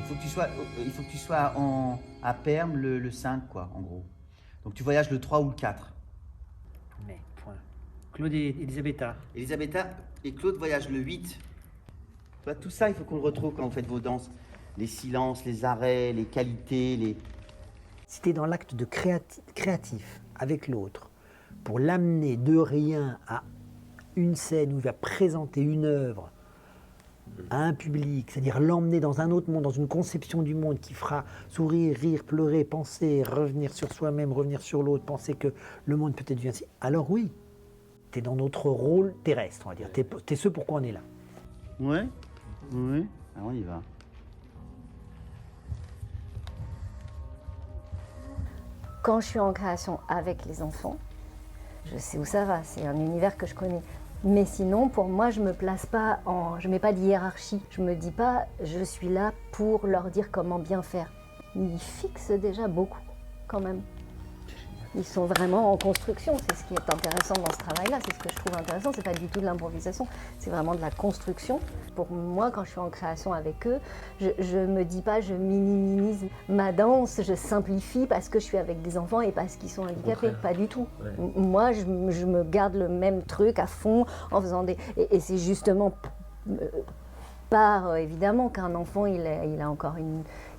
il faut que tu sois à Perm le 5, quoi, en gros. Donc tu voyages le 3 ou le 4. Mais, point. Claude et Elisabetta. Elisabetta et Claude voyagent le 8. Bah, tout ça, il faut qu'on le retrouve quand vous faites vos danses. Les silences, les arrêts, les qualités, les... Si tu es dans l'acte de créatif avec l'autre, pour l'amener de rien à une scène où il va présenter une œuvre à un public, c'est-à-dire l'emmener dans un autre monde, dans une conception du monde qui fera sourire, rire, pleurer, penser, revenir sur soi-même, revenir sur l'autre, penser que le monde peut être vu ainsi, alors oui, tu es dans notre rôle terrestre, on va dire. Tu es ce pourquoi on est là. Ouais, ouais. Alors on y va. Quand je suis en création avec les enfants, je sais où ça va, c'est un univers que je connais. Mais sinon, pour moi, je me place pas je mets pas de hiérarchie. Je me dis pas, je suis là pour leur dire comment bien faire. Ils fixent déjà beaucoup, quand même. Ils sont vraiment en construction, c'est ce qui est intéressant dans ce travail-là, c'est ce que je trouve intéressant, c'est pas du tout de l'improvisation, c'est vraiment de la construction. Pour moi, quand je suis en création avec eux, je me dis pas, je minimise ma danse, je simplifie parce que je suis avec des enfants et parce qu'ils sont handicapés, pas du tout. Ouais. Moi, je me garde le même truc à fond en faisant des... Et c'est justement évidemment qu'un enfant, il a encore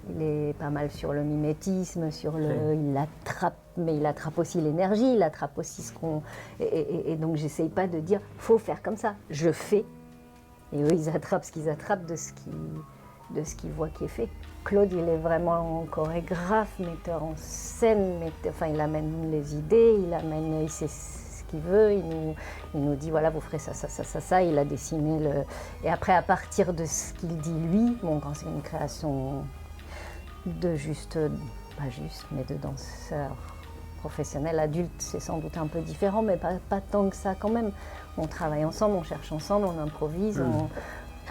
il est pas mal sur le mimétisme, il attrape, mais il attrape aussi l'énergie, il attrape aussi ce qu'on... Et donc j'essaye pas de dire, faut faire comme ça, je fais. Et eux, ils attrapent ce qu'ils attrapent de ce qu'ils voient qui est fait. Claude, il est vraiment chorégraphe, metteur en scène, il amène les idées, il sait ce qu'il veut, il nous dit, voilà, vous ferez ça, il a dessiné le... Et après, à partir de ce qu'il dit lui, bon, quand c'est une création de pas juste, mais de danseurs professionnels, adultes, c'est sans doute un peu différent, mais pas tant que ça quand même. On travaille ensemble, on cherche ensemble, on improvise.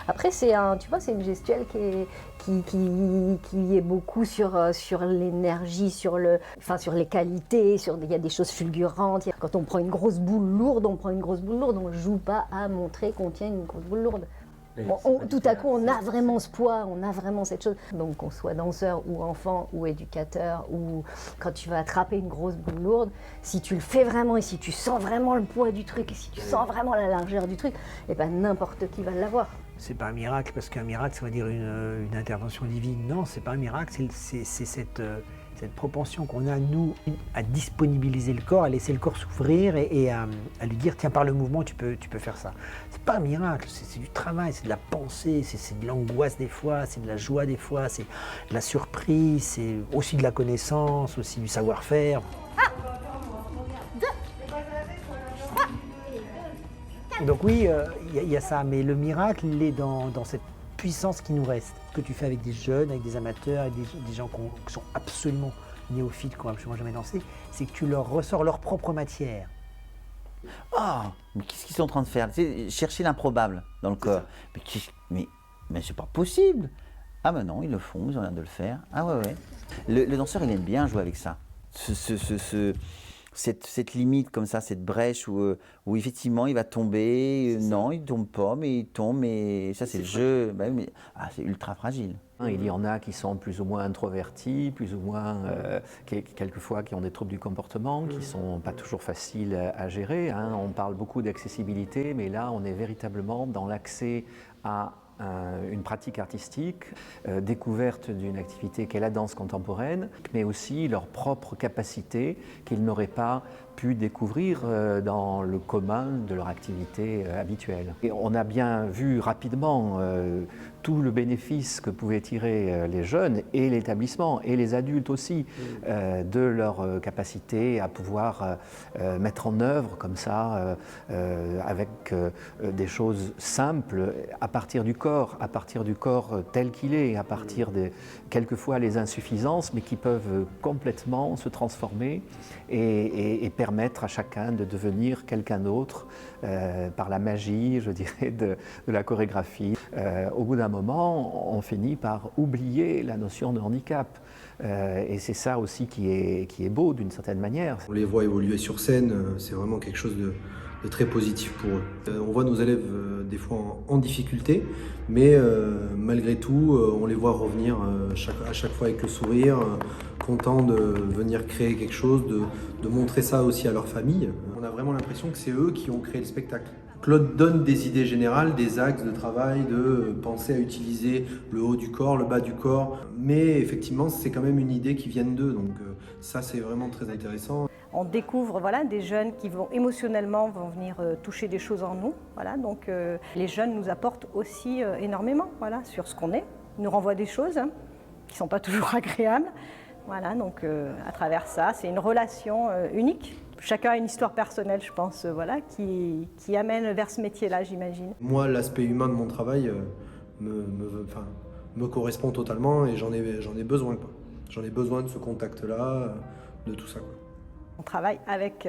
Après, c'est une gestuelle qui est beaucoup sur l'énergie, sur les qualités, il y a des choses fulgurantes. Quand on prend une grosse boule lourde, on ne joue pas à montrer qu'on tient une grosse boule lourde. Bon, tout à coup, on a vraiment ce poids, on a vraiment cette chose. Donc, qu'on soit danseur ou enfant ou éducateur, ou quand tu vas attraper une grosse boule lourde, si tu le fais vraiment et si tu sens vraiment le poids du truc et si tu sens vraiment la largeur du truc, eh ben n'importe qui va l'avoir. C'est pas un miracle, parce qu'un miracle, ça veut dire une intervention divine. Non, c'est pas un miracle, c'est cette propension qu'on a, nous, à disponibiliser le corps, à laisser le corps s'ouvrir et à lui dire, tiens, par le mouvement, tu peux faire ça. C'est pas un miracle, c'est du travail, c'est de la pensée, c'est de l'angoisse des fois, c'est de la joie des fois, c'est de la surprise, c'est aussi de la connaissance, aussi du savoir-faire. Donc oui, il y a ça, mais le miracle, il est dans cette puissance qui nous reste, que tu fais avec des jeunes, avec des amateurs, avec des gens qui sont absolument néophytes, qui n'ont absolument jamais dansé, c'est que tu leur ressors leur propre matière. Ah, mais qu'est-ce qu'ils sont en train de faire? C'est chercher l'improbable dans le corps. Mais c'est pas possible. Ah ben non, ils le font, ils ont l'air de le faire. Ah ouais. Le danseur, il aime bien jouer avec ça. Cette limite comme ça, cette brèche où effectivement il va tomber, non il tombe pas, mais il tombe, mais ça c'est le jeu, c'est ultra fragile. Il y en a qui sont plus ou moins introvertis, plus ou moins, quelquefois qui ont des troubles du comportement, qui ne sont pas toujours faciles à gérer. On parle beaucoup d'accessibilité, mais là on est véritablement dans l'accès à une pratique artistique, découverte d'une activité qu'est la danse contemporaine, mais aussi leur propre capacité qu'ils n'auraient pas pu découvrir dans le commun de leur activité habituelle. Et on a bien vu rapidement tout le bénéfice que pouvaient tirer les jeunes et l'établissement et les adultes aussi de leur capacité à pouvoir mettre en œuvre comme ça avec des choses simples à partir du corps tel qu'il est, à partir de quelquefois les insuffisances, mais qui peuvent complètement se transformer et permettre à chacun de devenir quelqu'un d'autre par la magie, je dirais, de la chorégraphie. Au bout d'un moment, on finit par oublier la notion de handicap. Et c'est ça aussi qui est beau d'une certaine manière. On les voit évoluer sur scène, c'est vraiment quelque chose très positif pour eux. On voit nos élèves des fois en difficulté, mais malgré tout, on les voit revenir à chaque fois avec le sourire, contents de venir créer quelque chose, de montrer ça aussi à leur famille. On a vraiment l'impression que c'est eux qui ont créé le spectacle. Claude donne des idées générales, des axes de travail, de penser à utiliser le haut du corps, le bas du corps, mais effectivement c'est quand même une idée qui vient d'eux, donc ça c'est vraiment très intéressant. On découvre des jeunes qui vont émotionnellement venir toucher des choses en nous. Donc les jeunes nous apportent aussi énormément sur ce qu'on est. Ils nous renvoient des choses qui ne sont pas toujours agréables. Donc à travers ça, c'est une relation unique. Chacun a une histoire personnelle, je pense, qui amène vers ce métier-là, j'imagine. Moi, l'aspect humain de mon travail me correspond totalement et j'en ai besoin. J'en ai besoin de ce contact-là, de tout ça. On travaille avec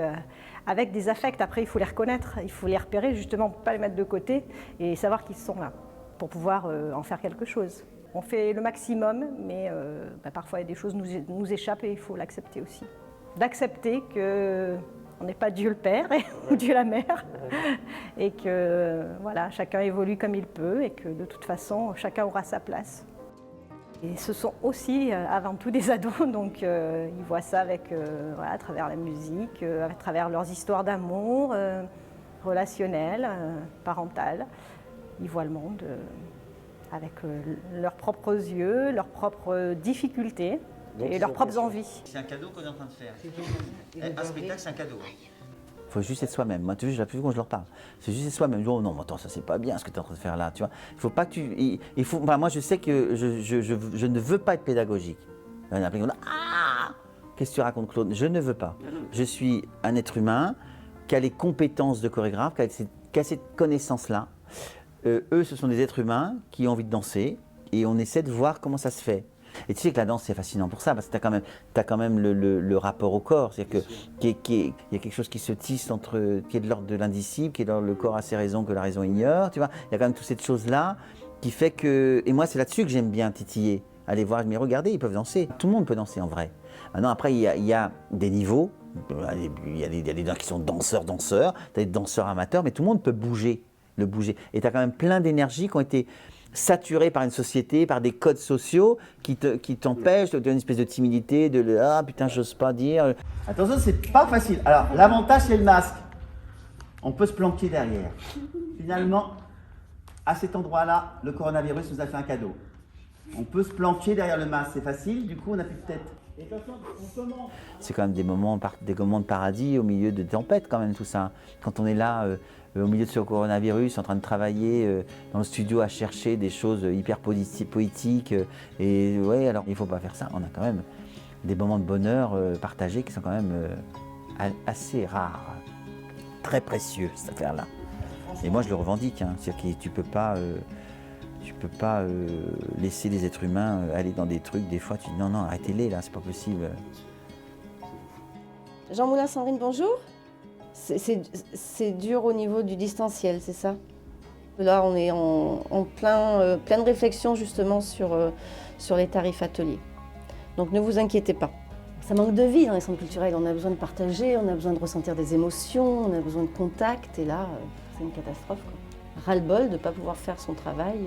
des affects. Après, il faut les reconnaître, il faut les repérer, justement, pour ne pas les mettre de côté et savoir qu'ils sont là pour pouvoir en faire quelque chose. On fait le maximum, mais parfois, il y a des choses qui nous échappent et il faut l'accepter aussi. D'accepter qu'on n'est pas Dieu le Père ou Dieu la Mère et que chacun évolue comme il peut et que de toute façon, chacun aura sa place. Et ce sont aussi avant tout des ados, donc ils voient ça à travers la musique, à travers leurs histoires d'amour, relationnelles, parentales. Ils voient le monde avec leurs propres yeux, leurs propres difficultés et leurs propres envies. C'est un cadeau qu'on est en train de faire. Un spectacle, c'est un cadeau. Il faut juste être soi-même. Moi, tu vois, j'ai plus vu quand je leur parle. C'est juste être soi-même. Oh non, mais attends, ça c'est pas bien ce que tu es en train de faire là. Tu vois, il faut pas que tu. Moi, je sais que je ne veux pas être pédagogique. Il y en a plein qui disent ah, qu'est-ce que tu racontes, Claude? Je ne veux pas. Je suis un être humain qui a les compétences de chorégraphe, qui a cette connaissance-là. Eux, ce sont des êtres humains qui ont envie de danser et on essaie de voir comment ça se fait. Et tu sais que la danse, c'est fascinant pour ça, parce que tu as quand même le rapport au corps. C'est-à-dire qu'il y a quelque chose qui se tisse qui est de l'ordre de l'indicible, qui est de l'ordre le corps a ses raisons que la raison ignore. Tu vois, il y a quand même toute cette chose-là qui fait que. Et moi, c'est là-dessus que j'aime bien titiller. Aller voir, mais regardez, ils peuvent danser. Tout le monde peut danser en vrai. Maintenant, après, il y a des niveaux. Il y a des gens qui sont danseurs, tu as des danseurs amateurs, mais tout le monde peut bouger. Et tu as quand même plein d'énergies qui ont été saturé par une société, par des codes sociaux qui t'empêchent, de donner une espèce de timidité, ah putain, j'ose pas dire. Attention, c'est pas facile. Alors, l'avantage, c'est le masque. On peut se planquer derrière. Finalement, à cet endroit-là, le coronavirus nous a fait un cadeau. On peut se planquer derrière le masque, c'est facile, du coup, on n'a plus de tête. C'est quand même des moments de paradis au milieu de tempêtes, quand même, tout ça. Quand on est là, au milieu de ce coronavirus, en train de travailler dans le studio à chercher des choses hyper poétiques. Et ouais, alors il ne faut pas faire ça. On a quand même des moments de bonheur partagés qui sont quand même assez rares, très précieux, cette affaire-là. Et moi, je le revendique. C'est-à-dire que tu peux pas laisser les êtres humains aller dans des trucs. Des fois, tu dis non, arrêtez-les là, c'est pas possible. Jean Moulin, Sandrine, bonjour. C'est dur au niveau du distanciel, c'est ça? Là, on est en pleine réflexion justement sur les tarifs ateliers. Donc ne vous inquiétez pas. Ça manque de vie dans les centres culturels. On a besoin de partager, on a besoin de ressentir des émotions, on a besoin de contact. Et là, c'est une catastrophe, quoi. Ras-le-bol de ne pas pouvoir faire son travail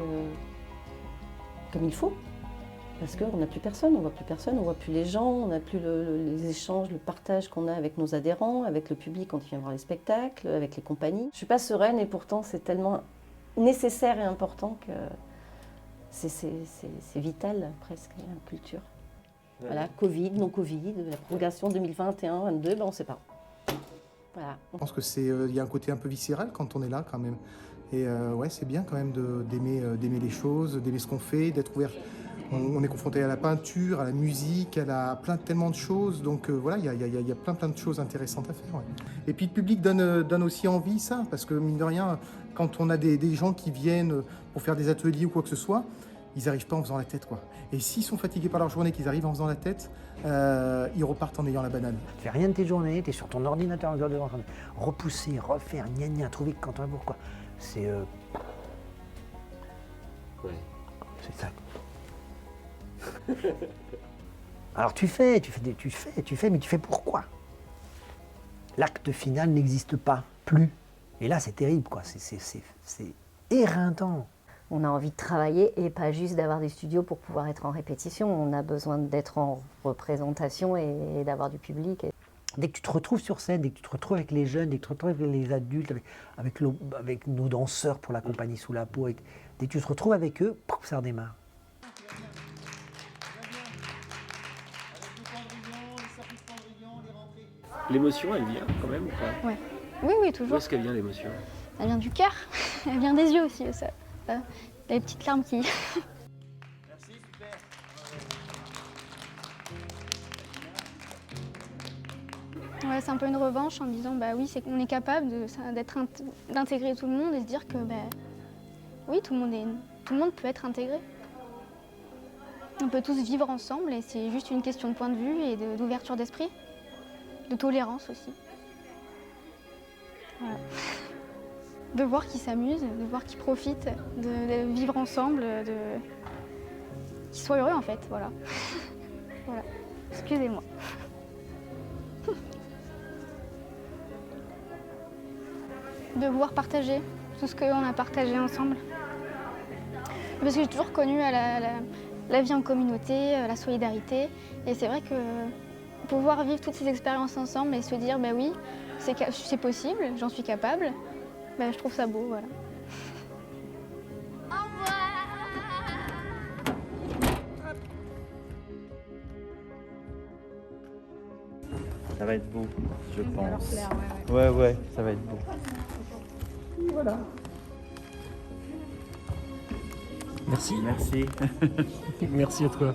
comme il faut. Parce qu'on n'a plus personne, on ne voit plus les gens, on n'a plus les échanges, le partage qu'on a avec nos adhérents, avec le public quand il vient voir les spectacles, avec les compagnies. Je ne suis pas sereine et pourtant c'est tellement nécessaire et important que c'est vital presque, la culture. Voilà, Covid, non-Covid, la prorogation 2021-2022, on ne sait pas. Voilà. Je pense qu'il y a un côté un peu viscéral quand on est là quand même. Et ouais, c'est bien quand même d'aimer les choses, d'aimer ce qu'on fait, d'être ouvert. On est confronté à la peinture, à la musique, tellement de choses. Donc voilà, il y a plein de choses intéressantes à faire. Ouais. Et puis le public donne aussi envie, ça, parce que mine de rien, quand on a des gens qui viennent pour faire des ateliers ou quoi que ce soit, ils n'arrivent pas en faisant la tête, quoi. Et s'ils sont fatigués par leur journée, qu'ils arrivent en faisant la tête, ils repartent en ayant la banane. Tu fais rien de tes journées, tu es sur ton ordinateur en train de repousser, refaire, gna trouver quand on va pourquoi. C'est c'est ça. Alors tu fais, mais tu fais pourquoi? L'acte final n'existe pas, plus. Et là, c'est terrible, quoi. C'est éreintant. On a envie de travailler et pas juste d'avoir des studios pour pouvoir être en répétition. On a besoin d'être en représentation et d'avoir du public. Dès que tu te retrouves sur scène, dès que tu te retrouves avec les jeunes, dès que tu te retrouves avec les adultes, avec nos danseurs pour la compagnie Sous la peau, dès que tu te retrouves avec eux, pouf, ça redémarre. L'émotion, elle vient quand même ou pas? Ouais. Oui, oui, D'où toujours. est-ce qu'elle vient l'émotion? Elle vient du cœur, elle vient des yeux aussi, ça. Les petites larmes qui... Ouais, c'est un peu une revanche en disant, bah oui, c'est qu'on est capable d'intégrer tout le monde et se dire que, bah, oui, tout le monde peut être intégré. On peut tous vivre ensemble et c'est juste une question de point de vue et d'ouverture d'esprit, de tolérance aussi. Voilà. De voir qu'ils s'amusent, de voir qu'ils profitent, de vivre ensemble, qu'ils soient heureux en fait, voilà. Voilà. Excusez-moi. De pouvoir partager tout ce qu'on a partagé ensemble. Parce que j'ai toujours connu la vie en communauté, la solidarité, et c'est vrai que pouvoir vivre toutes ces expériences ensemble et se dire, bah oui, c'est possible, j'en suis capable, bah, je trouve ça beau, voilà. Ça va être beau, je pense. Ouais, ça va être beau. Voilà. Merci. Merci. Merci à toi.